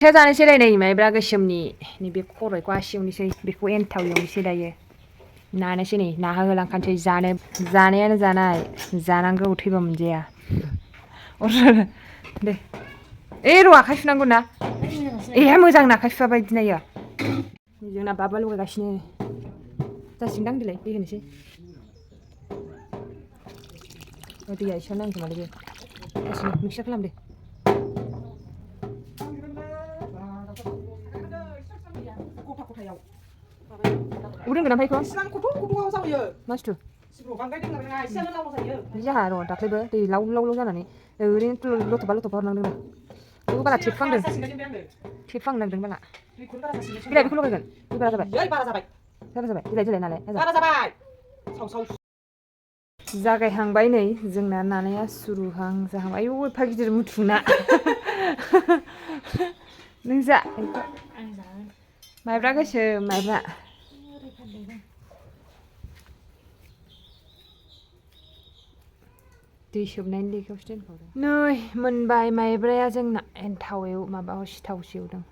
फिथा जानोसैलाय नै माइब्रा गोसोमनि नैबे खर'खौ एवनोसै बेखौ एन्थाव एवनोसै दायो नानोसै नै नाहा होलांखानोसै जानायानो जानाय जानांगौ थैबा मोनजाया दे र' आखाइ सुनांगौ ना मोजां आखाइ सुवा बायदि नायो जोंना बाबा लगायगासिनो जासिगोनदां देलाय दै होनोसै दैया एसेयाव नांगौमालै बे जासिगोन मिक्सार खालामदो उरेंगोन ओमफ्राय बेखौ मा बुस्थु जाहा र' दाख्लैबो दै लाव लाव लाव जानानै ओरैनो लथबा लथबा हरनांदों ना बेखौ बारा थेबफ्लांनांदों बाला बिलाइ बेखौ लगायगोन बे बारा जाबाय बिलाइ नालाय जागायहांबाय नै जोंना नानाया सुरुहां जाहांबाय आयौ एफा गिदिर मुथुना नों जा माइब्रा गोसोम माइब्रा दै सोबनायनि लेखायावसो दोनखावदों नै मोनबाय माइब्राया जोंना एन्थाव माबा सिथावसो एवदों